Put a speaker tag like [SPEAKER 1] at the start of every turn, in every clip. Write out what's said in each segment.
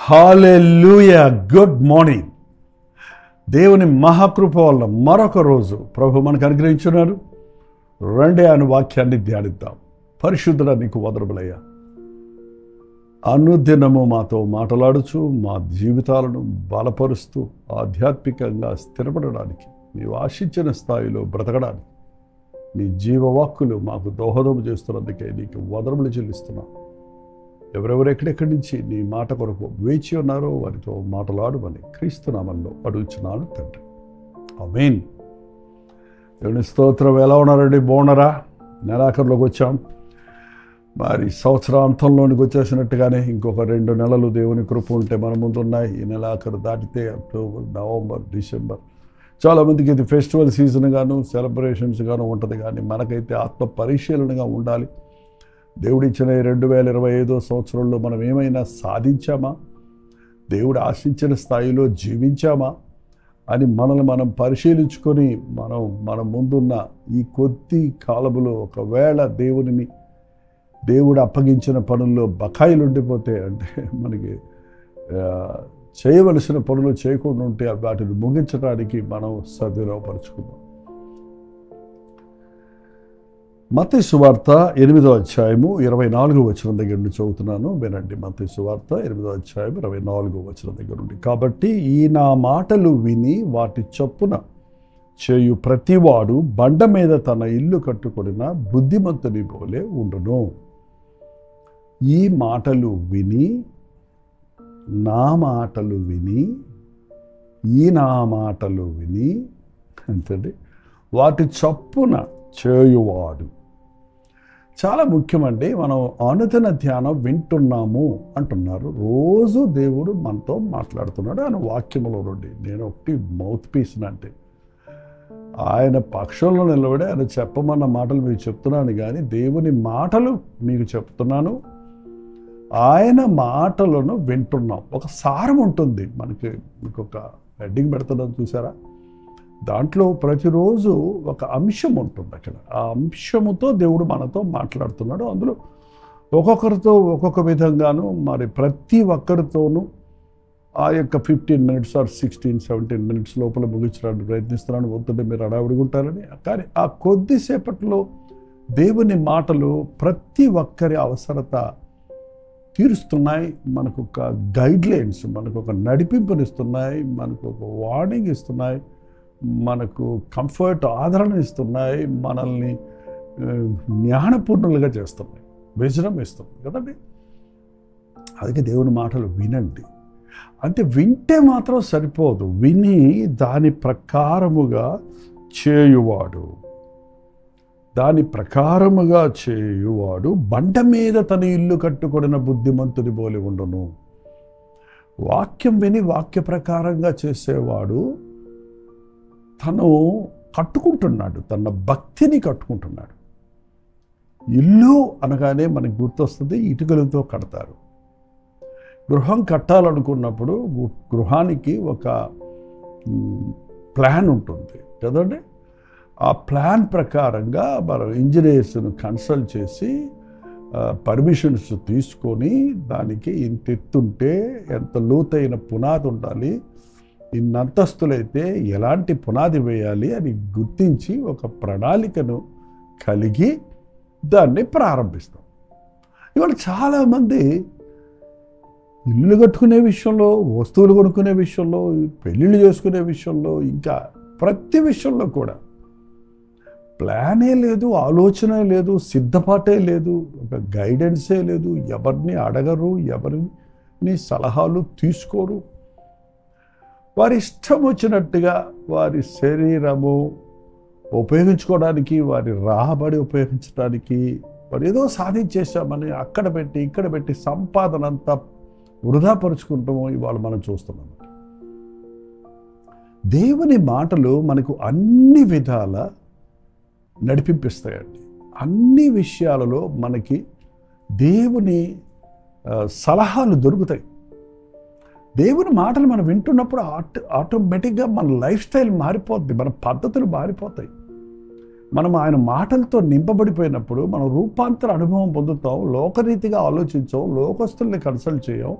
[SPEAKER 1] హల్లెలూయా. Good morning. దేవుని మహాకృప వల్ల మరొక రోజు ప్రభు మనకు అనుగ్రహించున్నారు. రండి ఆయన వాక్యాన్ని ధ్యానిద్దాం. పరిశుద్ధుడ నీకు వదరుబులయ్యా, అనుదినము మాతో మాట్లాడుచు మా జీవితాలను బలపరుస్తూ ఆధ్యాత్మికంగా స్థిరపడడానికి, నీవు ఆశించిన స్థాయిలో బ్రతకడానికి నీ జీవవాక్కులు మాకు దోహదం చేస్తున్నందుకే నీకు వదరుబులు చెల్లిస్తున్నాం. ఎవరెవరు ఎక్కడెక్కడి నుంచి నీ మాట కొరకు వేచి ఉన్నారో వారితో మాట్లాడమని క్రీస్తు నామములో అడుగుచున్నాను తండ్రి, ఆమేన్. దేవుని స్తోత్రం. ఎలా ఉన్నారండి? బాగున్నారా? నెలాఖరులోకి వచ్చాం. మరి సంవత్సరాంతంలోనికి వచ్చేసినట్టుగానే ఇంకొక 2 నెలలు దేవుని కృప ఉంటే మన ముందు ఉన్నాయి. ఈ నెలాఖరు దాటితే అక్టోబర్, నవంబర్, డిసెంబర్. చాలామందికి ఇది ఫెస్టివల్ సీజన్ గాను సెలబ్రేషన్స్ గాను ఉంటుంది, కానీ మనకైతే ఆత్మ పరిశీలనగా ఉండాలి. దేవుడిచ్చిన 2025 సంవత్సరంలో మనం ఏమైనా సాధించామా? దేవుడు ఆశించిన స్థాయిలో జీవించామా అని మనల్ని మనం పరిశీలించుకొని మన ముందున్న ఈ కొద్ది కాలములో ఒకవేళ దేవుడు అప్పగించిన పనుల్లో బకాయిలు ఉండిపోతే, అంటే మనకి చేయవలసిన పనులు చేయకుండా ఉంటే వాటిని ముగించడానికి మనం సద్వినియోగపరుచుకుందాం. మత్తయి సువార్త 8వ అధ్యాయము 24వ వచనం దగ్గర నుండి చదువుతున్నాను, వినండి. మత్తయి సువార్త 8వ అధ్యాయం 24వ వచనం దగ్గర నుండి. కాబట్టి ఈ నా మాటలు విని వాటి చొప్పున చేయు ప్రతివాడు బండ మీద తన ఇల్లు కట్టుకొనిన బుద్ధిమంతుని పోలే ఉండును. ఈ మాటలు విని, నా మాటలు విని, ఈ నా మాటలు విని అంతండి వాటి చొప్పున చేయువాడు. చాలా ముఖ్యమండి. మనం అనుదిన ధ్యానం వింటున్నాము అంటున్నారు. రోజు దేవుడు మనతో మాట్లాడుతున్నాడు ఆయన వాక్యములో నుండి. నేను ఒకటి మౌత్ పీస్ అంటే ఆయన పక్షంలో నిలబడి ఆయన చెప్పమన్న మాటలు మీకు చెప్తున్నాను, కానీ దేవుని మాటలు మీకు చెప్తున్నాను. ఆయన మాటలను వింటున్నాం. ఒక సారం ఉంటుంది మనకి. మీకు ఒక హెడ్డింగ్ పెడుతున్నాం చూసారా? దాంట్లో ప్రతిరోజు ఒక అంశం ఉంటుంది. అక్కడ ఆ అంశముతో దేవుడు మనతో మాట్లాడుతున్నాడు. అందులో ఒక్కొక్కరితో ఒక్కొక్క విధంగాను, మరి ప్రతి ఒక్కరితోనూ ఆ యొక్క 15 minutes ఆర్ 16-17 minutes లోపల ముగించడానికి ప్రయత్నిస్తున్నాను. వద్దంటే మీరు అడావిడుకుంటారని. కానీ ఆ కొద్దిసేపట్లో దేవుని మాటలు ప్రతి ఒక్కరి అవసరత తీరుస్తున్నాయి. మనకు ఒక గైడ్ లైన్స్, మనకు ఒక నడిపింపునిస్తున్నాయి, మనకు ఒక వార్నింగ్ ఇస్తున్నాయి, మనకు కంఫర్ట్, ఆదరణ ఇస్తున్నాయి, మనల్ని జ్ఞానపూర్ణులుగా చేస్తున్నాయి, విజయం ఇస్తుంది కదండి. అందుకే దేవుని మాటలు వినండి. అంటే వింటే మాత్రం సరిపోదు, విని దాని ప్రకారముగా చేయువాడు, దాని ప్రకారముగా చేయువాడు బండ మీద తన ఇల్లు కట్టుకొనిన బుద్ధిమంతుని పోలి ఉండును. వాక్యం విని వాక్య ప్రకారంగా చేసేవాడు తను కట్టుకుంటున్నాడు, తన భక్తిని కట్టుకుంటున్నాడు. ఇల్లు అనగానే మనకు గుర్తొస్తుంది, ఇటుకలతో కడతారు. గృహం కట్టాలనుకున్నప్పుడు గృహానికి ఒక ప్లాన్ ఉంటుంది కదండి. ఆ ప్లాన్ ప్రకారంగా మనం ఇంజనీర్స్ను కన్సల్ట్ చేసి పర్మిషన్స్ తీసుకొని దానికి ఇంత ఎత్తుంటే ఎంత లోతైన పునాది ఉండాలి, ఇన్ని అంతస్తులైతే ఎలాంటి పునాది వేయాలి అని గుర్తించి ఒక ప్రణాళికను కలిగి దాన్ని ప్రారంభిస్తాం. ఇవాళ చాలామంది ఇల్లు కట్టుకునే విషయంలో, వస్తువులు కొనుక్కునే విషయంలో, పెళ్ళిళ్ళు చేసుకునే విషయంలో, ఇంకా ప్రతి విషయంలో కూడా ప్లానే లేదు, ఆలోచన లేదు, సిద్ధపాటే లేదు, ఒక గైడెన్సే లేదు. ఎవరిని అడగరు, ఎవరిని సలహాలు తీసుకోరు. వారి ఇష్టం వచ్చినట్టుగా వారి శరీరము ఉపయోగించుకోవడానికి, వారి రాబడి ఉపయోగించడానికి, వారు ఏదో సాధించేశామని అక్కడ పెట్టి ఇక్కడ పెట్టి సంపాదన అంతా వృధాపరుచుకుంటాము ఇవాళ మనం చూస్తున్నాం. దేవుని మాటలు మనకు అన్ని విధాల నడిపింపిస్తాయండి. అన్ని విషయాలలో మనకి దేవుని సలహాలు దొరుకుతాయి. దేవుని మాటలు మనం వింటున్నప్పుడు ఆటోమేటిక్గా మన లైఫ్ స్టైల్ మారిపోద్ది, మన పద్ధతులు మారిపోతాయి. మనం ఆయన మాటలతో నింపబడిపోయినప్పుడు మనం రూపాంతర అనుభవం పొందుతాం. లోకరీతిగా ఆలోచించాం, లోకస్తుల్ని కన్సల్ట్ చేయం,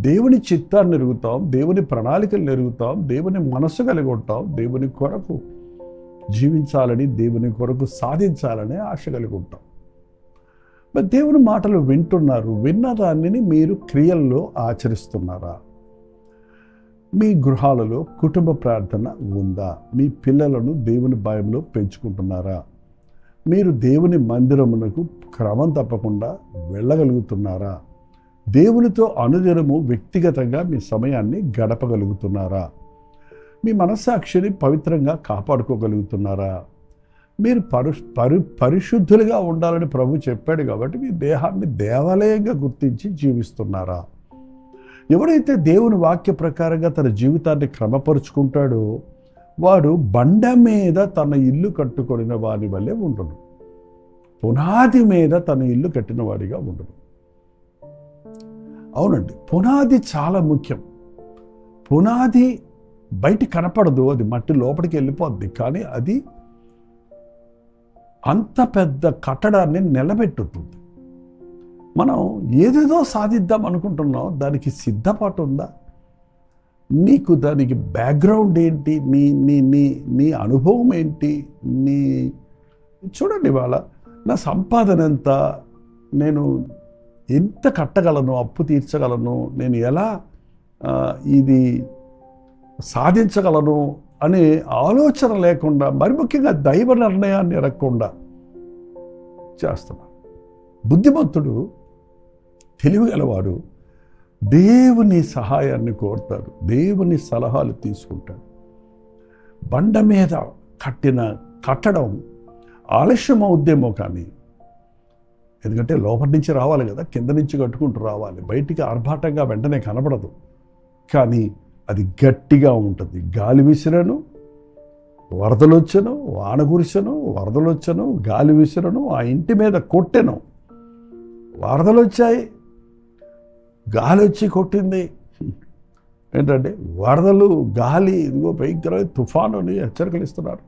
[SPEAKER 1] దేవుని చిత్తాన్ని ఎరుగుతాం, దేవుని ప్రణాళికలు ఎరుగుతాం, దేవుని మనస్సు కలిగి ఉంటాం, దేవుని కొరకు జీవించాలని, దేవుని కొరకు సాధించాలని ఆశ కలిగి ఉంటాం. మరి దేవుని మాటలు వింటున్నారు, విన్నదాన్ని మీరు క్రియల్లో ఆచరిస్తున్నారా? మీ గృహాలలో కుటుంబ ప్రార్థన ఉందా? మీ పిల్లలను దేవుని భయంలో పెంచుకుంటున్నారా? మీరు దేవుని మందిరమునకు క్రమం తప్పకుండా వెళ్ళగలుగుతున్నారా? దేవునితో అనుదినము వ్యక్తిగతంగా మీ సమయాన్ని గడపగలుగుతున్నారా? మీ మనస్సాక్షిని పవిత్రంగా కాపాడుకోగలుగుతున్నారా? మీరు పరిశుద్ధులుగా ఉండాలని ప్రభు చెప్పాడు కాబట్టి మీ దేహాన్ని దేవాలయంగా గుర్తించి జీవిస్తున్నారా? ఎవరైతే దేవుని వాక్య ప్రకారంగా తన జీవితాన్ని క్రమపరుచుకుంటాడో వాడు బండ మీద తన ఇల్లు కట్టుకొనిన వాడి వల్లే ఉండడు, పునాది మీద తన ఇల్లు కట్టిన వాడిగా ఉండడు. అవునండి, పునాది చాలా ముఖ్యం. పునాది బయట కనపడదు, అది మట్టి లోపలికి వెళ్ళిపోద్ది, కానీ అది అంత పెద్ద కట్టడాన్ని నిలబెట్టుతుంది. మనం ఏదేదో సాధిద్దాం అనుకుంటున్నాం, దానికి సిద్ధపాటు ఉందా? నీకు దానికి బ్యాక్గ్రౌండ్ ఏంటి? నీ నీ నీ నీ అనుభవం ఏంటి? చూడండి, ఇవాళ నా సంపాదన ఎంత, నేను ఎంత కట్టగలను, అప్పు తీర్చగలను, నేను ఎలా ఇది సాధించగలను అనే ఆలోచన లేకుండా, మరి ముఖ్యంగా దైవ నిర్ణయాన్ని ఎరగకుండా చేస్తున్నాను. బుద్ధిమంతుడు, తెలివిగలవాడు దేవుని సహాయాన్ని కోరుతాడు, దేవుని సలహాలు తీసుకుంటాడు. బండ మీద కట్టిన కట్టడం ఆలస్యం అవుద్దేమో, కానీ ఎందుకంటే లోపటి నుంచి రావాలి కదా, కింద నుంచి కట్టుకుంటూ రావాలి, బయటికి ఆర్భాటంగా వెంటనే కనబడదు, కానీ అది గట్టిగా ఉంటుంది. గాలి విసిరను, వరదలు వచ్చను, వాన కురిసెను, వరదలు వచ్చను, గాలి విసిరను, ఆ ఇంటి మీద కొట్టెను. వరదలు వచ్చాయి, గాలి వచ్చి కొట్టింది. ఏంటంటే వరదలు, గాలి, ఇదిగో భయంకరమైన తుఫానుని హెచ్చరికలు ఇస్తున్నారు.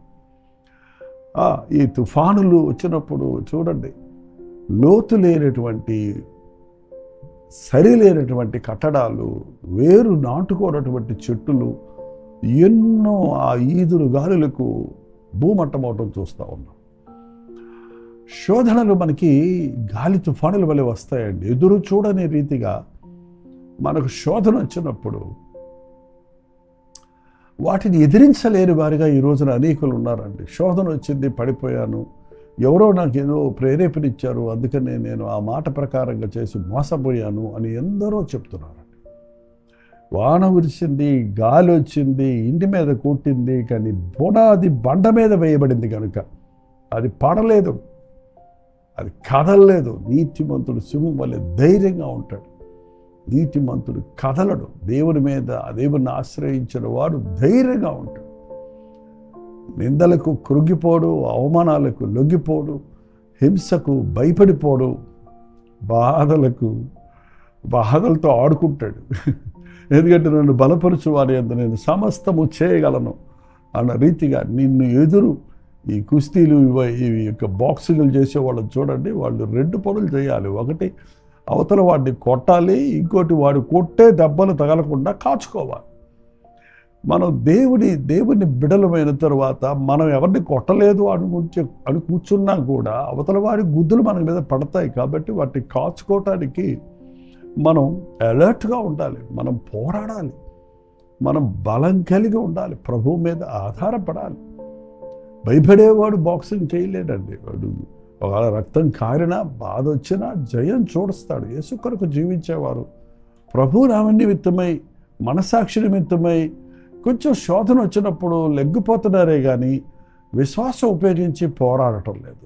[SPEAKER 1] ఈ తుఫానులు వచ్చినప్పుడు చూడండి, లోతు లేనటువంటి, సరిలేనటువంటి కట్టడాలు, వేరు నాటుకోనటువంటి చెట్టులు ఎన్నో ఆ ఈదురు గాలులకు భూమట్టం అవటం చూస్తూ ఉన్నాం. శోధనలు మనకి గాలి తుఫానుల వల్ల వస్తాయండి. ఎదురు చూడని రీతిగా మనకు శోధన వచ్చినప్పుడు వాటిని ఎదిరించలేని వారిగా ఈ రోజున అనేకులు ఉన్నారండి. శోధన వచ్చింది, పడిపోయాను, ఎవరో నాకు ఏదో ప్రేరేపణిచ్చారు, అందుకనే నేను ఆ మాట ప్రకారంగా చేసి మోసపోయాను అని ఎందరో చెప్తున్నారండి. వాన కురిసింది, గాలి వచ్చింది, ఇంటి మీద కొట్టింది, కానీ పునాది బండ మీద వేయబడింది కనుక అది పడలేదు, అది కదలలేదు. నీతిమంతుడు సింహం వలె ధైర్యంగా ఉంటాడు. నీతిమంతుడు కదలడు. దేవుని మీద, దేవుని ఆశ్రయించిన వాడు ధైర్యంగా ఉంటాడు. నిందలకు కృంగిపోడు, అవమానాలకు లొంగిపోడు, హింసకు భయపడిపోడు, బాధలతో ఆడుకుంటాడు. ఎందుకంటే నన్ను బలపరచు వారి యందు నేను సమస్తము చేయగలను అన్న రీతిగా నిన్ను ఎదురు ఈ కుస్తీలు, ఇవి యొక్క బాక్సింగ్లు చేసే వాళ్ళని చూడండి, వాళ్ళు రెండు పనులు చేయాలి. ఒకటి అవతల వాడిని కొట్టాలి, ఇంకోటి వాడు కొట్టే దెబ్బలు తగలకుండా కాచుకోవాలి. మనం దేవుని బిడలమైన తర్వాత మనం ఎవరిని కొట్టలేదు అని కూర్చున్నా కూడా అవతల వారి గుద్దులు మన మీద పడతాయి. కాబట్టి వాటిని కాచుకోవటానికి మనం అలర్ట్గా ఉండాలి, మనం పోరాడాలి, మనం బలం కలిగి ఉండాలి, ప్రభువు మీద ఆధారపడాలి. భయపడేవాడు బాక్సింగ్ చేయలేడండి. వాడు ఒకవేళ రక్తం కారినా, బాధ వచ్చినా జయం చూడస్తాడు. యేసు కొరకు జీవించేవారు ప్రభు నామ నిమిత్తమై, మనసాక్షి నిమిత్తమై కొంచెం శోధన వచ్చినప్పుడు లెగ్గిపోతున్నారే కానీ విశ్వాసం ఉపయోగించి పోరాడటం లేదు.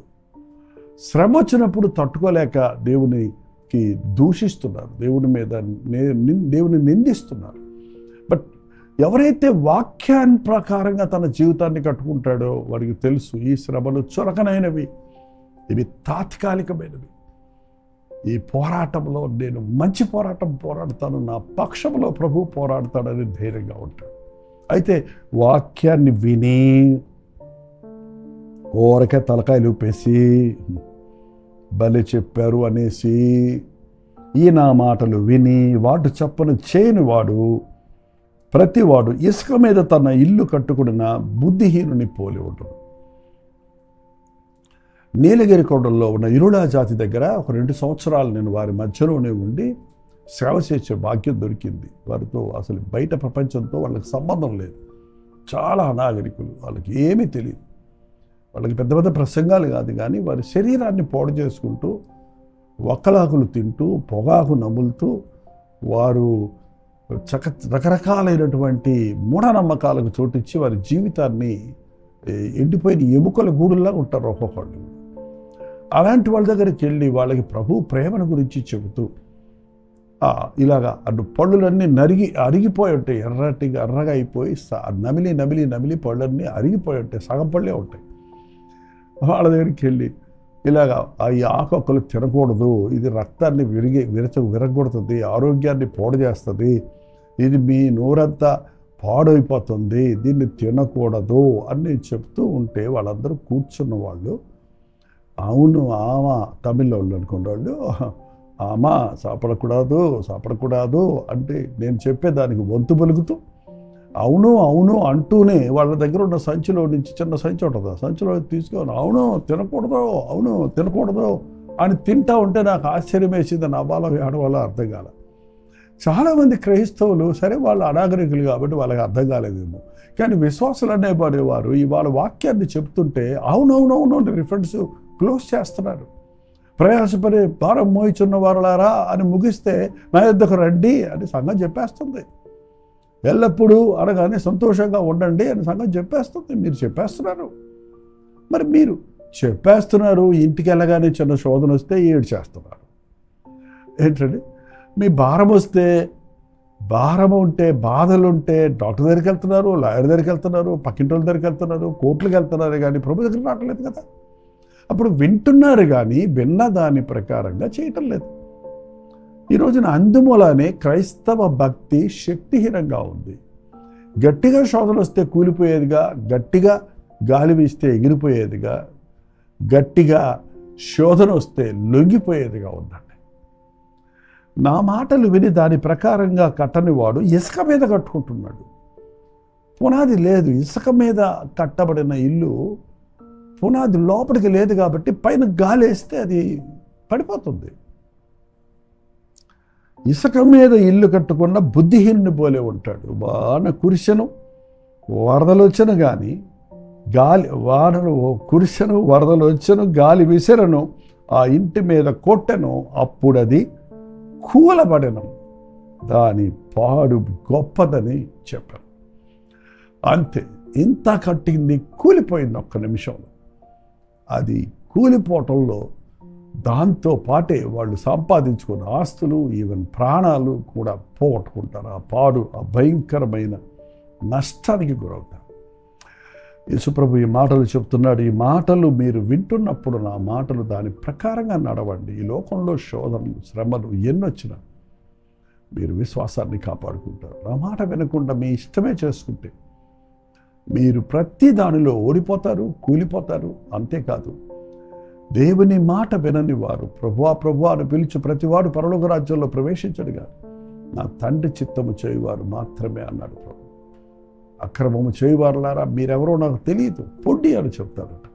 [SPEAKER 1] శ్రమ వచ్చినప్పుడు తట్టుకోలేక దేవునికి దూషిస్తున్నారు, దేవుని నిందిస్తున్నారు. బట్ ఎవరైతే వాక్యాన్ని ప్రకారంగా తన జీవితాన్ని కట్టుకుంటాడో వాడికి తెలుసు ఈ శ్రమలు చులకనైనవి, ఇవి తాత్కాలికమైనవి. ఈ పోరాటంలో నేను మంచి పోరాటం పోరాడతాను, నా పక్షంలో ప్రభు పోరాడతాడని ధైర్యంగా ఉంటాడు. అయితే వాక్యాన్ని విని ఓరకే తలకాయలు ఊపేసి భలే చెప్పారు అనేసి ఈ నా మాటలు విని వాటి చప్పున చేయని వాడు ప్రతివాడు ఇసుక మీద తన ఇల్లు కట్టుకున్న బుద్ధిహీనుని పోలి ఉంటుంది. నీలగిరి కొండల్లో ఉన్న ఇరుళా జాతి దగ్గర ఒక 2 సంవత్సరాలు నేను వారి మధ్యలోనే ఉండి సేవ చేసే భాగ్యం దొరికింది. వారితో అసలు బయట ప్రపంచంతో వాళ్ళకి సంబంధం లేదు. చాలా అనాగరికులు, వాళ్ళకి ఏమీ తెలియదు. వాళ్ళకి పెద్ద పెద్ద ప్రసంగాలు కాదు, కానీ వారి శరీరాన్ని పాడు చేసుకుంటూ ఒక్కలాకులు తింటూ పొగాకు నములుతూ వారు రకరకాలైనటువంటి మూఢనమ్మకాలకు చోటిచ్చి వారి జీవితాన్ని ఎండిపోయిన ఎముకల గూడుల్లా ఉంటారు ఒక్కొక్కళ్ళు. అలాంటి వాళ్ళ దగ్గరికి వెళ్ళి వాళ్ళకి ప్రభు ప్రేమను గురించి చెబుతూ ఇలాగా అటు పళ్ళులన్నీ అరిగిపోయి ఉంటాయి, ఎర్రగా అయిపోయి నమిలి నమిలి నమిలి పళ్ళన్నీ అరిగిపోయి ఉంటాయి, సగం పళ్ళే ఉంటాయి. వాళ్ళ దగ్గరికి వెళ్ళి ఇలాగా ఈ ఆకొక్కలు తినకూడదు, ఇది రక్తాన్ని విరగొడుతుంది, ఆరోగ్యాన్ని పాడు చేస్తుంది, ఇది మీ నోరంతా పాడైపోతుంది, దీన్ని తినకూడదు అని చెప్తూ ఉంటే వాళ్ళందరూ కూర్చున్న వాళ్ళు అవును ఆమా తమిళ వాళ్ళు అనుకున్న వాళ్ళు ఆమా సాపడకూడదు అంటే నేను చెప్పేదానికి వంతు పలుకుతూ అవును అవును అంటూనే వాళ్ళ దగ్గర ఉన్న సంచిలో నుంచి చిన్న సంచి ఉంటుంది, సంచిలో తీసుకొని అవును తినకూడదు అని తింటా ఉంటే నాకు ఆశ్చర్యం వేసింది. నా బాల ఆడవాళ్ళ అర్థం కాల. చాలామంది క్రైస్తవులు సరే వాళ్ళు అనాగరికులు కాబట్టి వాళ్ళకి అర్థం కాలేదేమో, కానీ విశ్వాసులు అనేవారు వాళ్ళ వాక్యాన్ని చెప్తుంటే అవునవునవును అని రిఫరెన్స్ క్లోజ్ చేస్తున్నారు. ప్రయాసపడి భారం మోయిచున్న వారులారా అని ముగిస్తే నా యొద్దకు రండి అని సంఘం చెప్పేస్తుంది. ఎల్లప్పుడూ అనగానే సంతోషంగా ఉండండి అని సంఘం చెప్పేస్తుంది. మీరు చెప్పేస్తున్నారు, మరి మీరు చెప్పేస్తున్నారు, ఇంటికి వెళ్ళగానే చిన్న శోధన వస్తే ఏడు చేస్తున్నారు. ఏంటండి మీ భారం వస్తే భారం ఉంటే బాధలు ఉంటే డాక్టర్ దగ్గరికి వెళ్తున్నారు, లాయర్ దగ్గరికి వెళ్తున్నారు, పక్కింటి వాళ్ళ దగ్గరికి వెళ్తున్నారు, కోర్టులకు వెళ్తున్నారు, కానీ ప్రభు దగ్గరికి రావట్లేదు కదా. అప్పుడు వింటున్నారు కానీ విన్న దాని ప్రకారంగా చేయటం లేదు. ఈ రోజున అందుమూలనే క్రైస్తవ భక్తి శక్తిహీనంగా ఉంది. గట్టిగా శోధన వస్తే కూలిపోయేదిగా, గట్టిగా గాలి వీస్తే ఎగిరిపోయేదిగా, గట్టిగా శోధన వస్తే లొంగిపోయేదిగా ఉందండి. నా మాటలు విని దాని ప్రకారంగా కట్టని వాడు ఇసుక మీద కట్టుకుంటున్నాడు. పునాది లేదు. ఇసుక మీద కట్టబడిన ఇల్లు పునాది లోపలికి లేదు కాబట్టి పైన గాలి వేస్తే అది పడిపోతుంది. ఇసుక మీద ఇల్లు కట్టుకున్న బుద్ధిహీనుని పోలే ఉంటాడు. వాన కురిసెను వరదలు వచ్చను కానీ కురిసెను వరదలు వచ్చను గాలి విసిరను ఆ ఇంటి మీద కొట్టెను, అప్పుడు అది కూలబడెను, దాని పాడు గొప్పదని చెప్పాను. అంతే, ఇంత కట్టింది కూలిపోయింది ఒక్క నిమిషంలో. అది కూలిపోవటంలో దాంతో పాటే వాళ్ళు సంపాదించుకున్న ఆస్తులు ఈవెన్ ప్రాణాలు కూడా పోగొట్టుకుంటారు. ఆ భయంకరమైన నష్టానికి గురవుతారు. యేసుప్రభు ఈ మాటలు చెప్తున్నాడు. ఈ మాటలు మీరు వింటున్నప్పుడు నా మాటలు దాని ప్రకారంగా నడవండి. ఈ లోకంలో శోధనలు శ్రమలు ఎన్నొచ్చినా మీరు విశ్వాసాన్ని కాపాడుకుంటారు. నా మాట వినకుండా మీ ఇష్టమే చేసుకుంటే మీరు ప్రతి దానిలో ఓడిపోతారు, కూలిపోతారు. అంతేకాదు, దేవుని మాట వినని వారు ప్రభువా అని పిలిచి ప్రతివాడు పరలోక రాజ్యంలో ప్రవేశించడు కానీ నా తండ్రి చిత్తము చేయువారు మాత్రమే అన్నాడు ప్రభు. అక్రమము చేయువారులారా మీరెవరో నాకు తెలియదు పొడ్డి అని చెప్తాడట.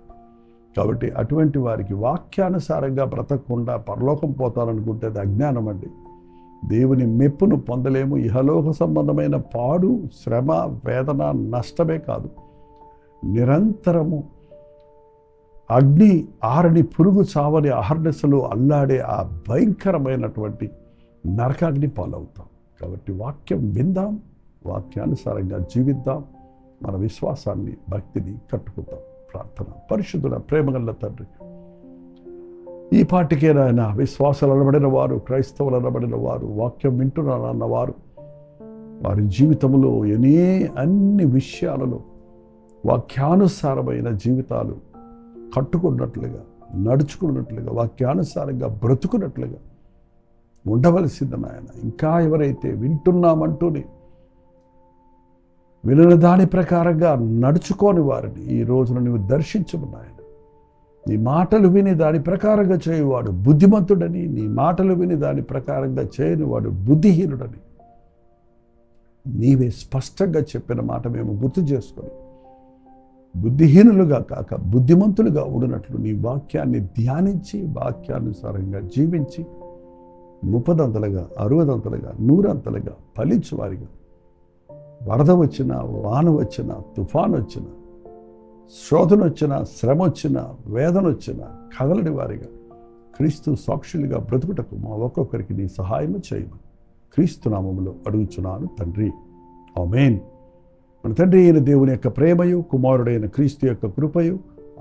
[SPEAKER 1] కాబట్టి అటువంటి వారికి వాక్యానుసారంగా బ్రతకకుండా పరలోకం పోతారనుకుంటే అది అజ్ఞానం అండి. దేవుని మెప్పును పొందలేము. ఇహలోక సంబంధమైన పాడు, శ్రమ, వేదన, నష్టమే కాదు, నిరంతరము అగ్ని ఆరని పురుగు చావని అహర్నిశలు అల్లాడే ఆ భయంకరమైనటువంటి నరకాగ్ని పాలవుతాం. కాబట్టి వాక్యం విందాం, వాక్యానుసారంగా జీవిద్దాం, మన విశ్వాసాన్ని భక్తిని కట్టుకుందాం. ప్రార్థన. పరిశుద్ధుల ప్రేమగల తండ్రి, ఈ పాటికే నాయన విశ్వాసాలు అనబడిన వారు, క్రైస్తవులు అనబడిన వారు, వాక్యం వింటున్నారన్నవారు వారి జీవితంలో అన్ని విషయాలలో వాక్యానుసారమైన జీవితాలు కట్టుకున్నట్లుగా, నడుచుకున్నట్లుగా, వాక్యానుసారంగా బ్రతుకున్నట్లుగా ఉండవలసింది నాయన. ఇంకా ఎవరైతే వింటున్నామంటూనే వినని దాని ప్రకారంగా నడుచుకోని వారిని ఈ రోజున నువ్వు దర్శించము నాయన. నీ మాటలు విని దాని ప్రకారంగా చేయువాడు బుద్ధిమంతుడని, నీ మాటలు విని దాని ప్రకారంగా చేయని వాడు బుద్ధిహీనుడని నీవే స్పష్టంగా చెప్పిన మాట మేము గుర్తు చేసుకొని బుద్ధిహీనులుగా కాక బుద్ధిమంతులుగా ఉండినట్లు నీ వాక్యాన్ని ధ్యానించి వాక్యానుసారంగా జీవించి 30 అంతలుగా 60 అంతలుగా 100 అంతలుగా ఫలించు వారిగా వరద వచ్చినా, వాన వచ్చినా, తుఫాను వచ్చినా, శోధన వచ్చినా, శ్రమ వచ్చినా, వేదన వచ్చినా కదలడి వారిగా క్రీస్తు సాక్షులుగా బ్రతుకుటకు మా ఒక్కొక్కరికి నీ సహాయము చేయమని క్రీస్తు నామములో అడుగుచున్నాను తండ్రి. ఆమేన్. మన తండ్రి అయిన దేవుని యొక్క ప్రేమయు, కుమారుడైన క్రీస్తు యొక్క కృపయు,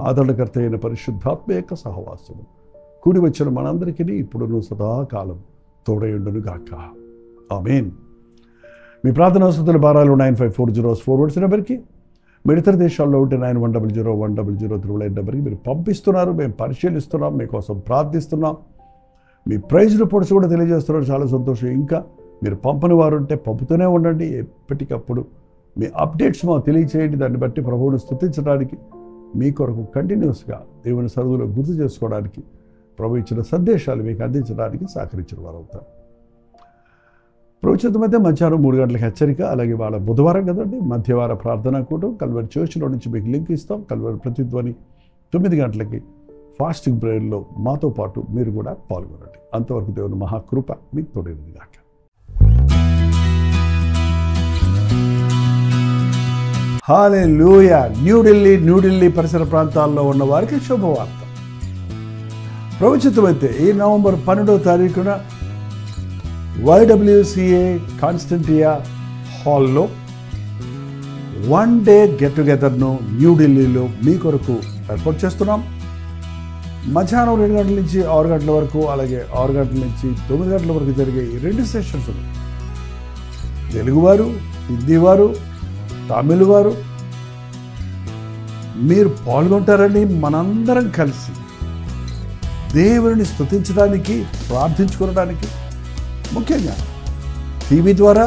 [SPEAKER 1] ఆదరణకర్త అయిన పరిశుద్ధాత్మ యొక్క సహవాసము కూడి వచ్చిన మనందరికీ ఇప్పుడును సదాకాలం తోడయుండును గాక. ఆమేన్. మీ ప్రార్థనా స్తుతుల భారాలు 9540 నెంబర్కి, మీ ఇతర దేశాల్లో ఉంటే 91001000 నెంబర్కి మీరు పంపిస్తున్నారు. మేము పరిశీలిస్తున్నాం, మీకోసం ప్రార్థిస్తున్నాం. మీ ప్రైజ్ రిపోర్ట్స్ కూడా తెలియజేస్తున్నారు. చాలా సంతోషం. ఇంకా మీరు పంపని వారు ఉంటే పంపుతూనే ఉండండి. ఎప్పటికప్పుడు మీ అప్డేట్స్ మాకు తెలియచేయండి. దాన్ని బట్టి ప్రభువును స్తుతించడానికి, మీ కొరకు కంటిన్యూస్గా దేవుని సన్నిధిలో గుర్తు చేసుకోవడానికి, ప్రభు ఇచ్చిన సందేశాలు మీకు అందించడానికి సహకరించిన వారు అవుతారు. ప్రవచనం అయితే మధ్యాహ్నం 3 గంటలకు హెచ్చరిక, అలాగే వాళ్ళ బుధవారం కదండి మధ్యవార ప్రార్థన కూటం కల్వరి చర్చిలో నుంచి మీకు లింక్ ఇస్తాం. కల్వరి ప్రతిధ్వని 9 గంటలకి ఫాస్టింగ్ ప్రేయర్లో మాతో పాటు మీరు కూడా పాల్గొనండి. అంతవరకు దేవుని మహాకృప మీకు తోడేది గాక. హల్లెలూయా. న్యూఢిల్లీ పరిసర ప్రాంతాల్లో ఉన్న వారికి శుభవార్త. ప్రవచనం అయితే ఈ నవంబర్ 12వ తారీఖున YWCA కాన్స్టంటియా హాల్లో 1 డే గెట్ టుగెదర్ను న్యూఢిల్లీలో మీ కొరకు ఏర్పాటు చేస్తున్నాం. మధ్యాహ్నం 2 గంటల నుంచి 6 గంటల వరకు, అలాగే 6 గంటల నుంచి 9 గంటల వరకు జరిగే ఈ 2 సెషన్స్ తెలుగువారు, హిందీవారు, తమిళ వారు మీరు పాల్గొంటారని మనందరం కలిసి దేవుని స్తుతించడానికి, ప్రార్థించుకోవడానికి, ముఖ్యంగా టీవీ ద్వారా,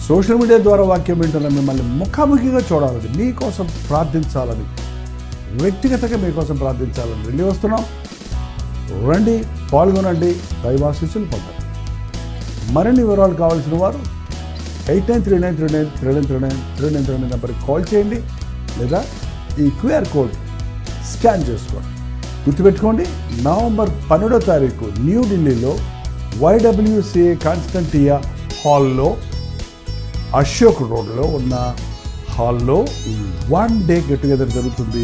[SPEAKER 1] సోషల్ మీడియా ద్వారా వాక్యం వింటున్న మిమ్మల్ని ముఖాముఖిగా చూడాలని, మీకోసం ప్రార్థించాలని, వ్యక్తిగతంగా మీకోసం ప్రార్థించాలని వెళ్ళి వస్తున్నాం. రండి, పాల్గొనండి, దైవాశీస్సులు పొందండి. మరిన్ని వివరాలు కావాల్సిన వారు 8939393939 నెంబర్కి కాల్ చేయండి, లేదా ఈ QR కోడ్ స్కాన్ చేసుకోండి. గుర్తుపెట్టుకోండి, నవంబర్ 12వ తారీఖు న్యూఢిల్లీలో YWCA కాన్స్టంటియా హాల్లో, అశోక్ రోడ్లో ఉన్న హాల్లో 1 డే గెట్ టుగెదర్ జరుగుతుంది.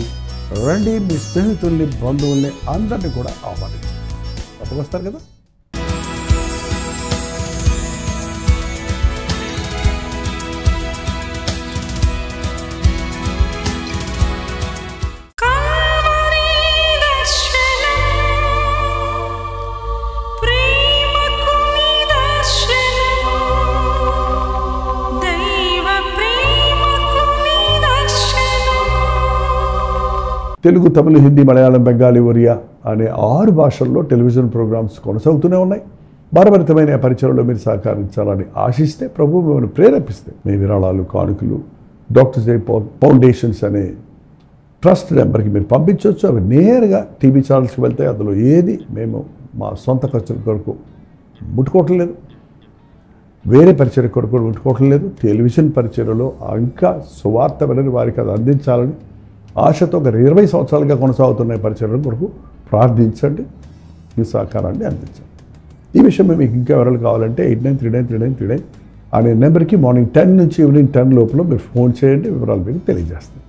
[SPEAKER 1] రండి, మీ స్నేహితుల్ని, బంధువుల్ని అందరినీ కూడా ఆహ్వానించండి. తప్పక వస్తారు కదా. తెలుగు, తమిళ, హిందీ, మలయాళం, బెంగాలీ, ఒరియా అనే 6 భాషల్లో టెలివిజన్ ప్రోగ్రామ్స్ కొనసాగుతూనే ఉన్నాయి. భారభరితమైన పరిచయంలో మీరు సహకరించాలని ఆశిస్తే, ప్రభు మిమ్మల్ని ప్రేరేపిస్తే మీ విరాళాలు, కానుకలు డాక్టర్ జై ఫౌండేషన్స్ అనే ట్రస్ట్ నెంబర్కి మీరు పంపించవచ్చు. అవి నేరుగా టీవీ ఛానల్స్కి వెళ్తాయి. అందులో ఏది మేము మా సొంత ఖర్చుల కొరకు ముట్టుకోవటం లేదు, వేరే పరిచయ కొరకు ముట్టుకోవటం లేదు. టెలివిజన్ పరిచయలో ఇంకా సువార్త వినని వారికి అది అందించాలని ఆశతో ఒక 20 సంవత్సరాలుగా కొనసాగుతున్న పరిచయం కొరకు ప్రార్థించండి, మీ సహకారాన్ని అందించండి. ఈ విషయం మీకు ఇంకా వివరాలు కావాలంటే 89393939 అనే నెంబర్కి మార్నింగ్ 10 నుంచి ఈవినింగ్ 10 లోపల మీరు ఫోన్ చేయండి, వివరాలు మీకు తెలియజేస్తాం.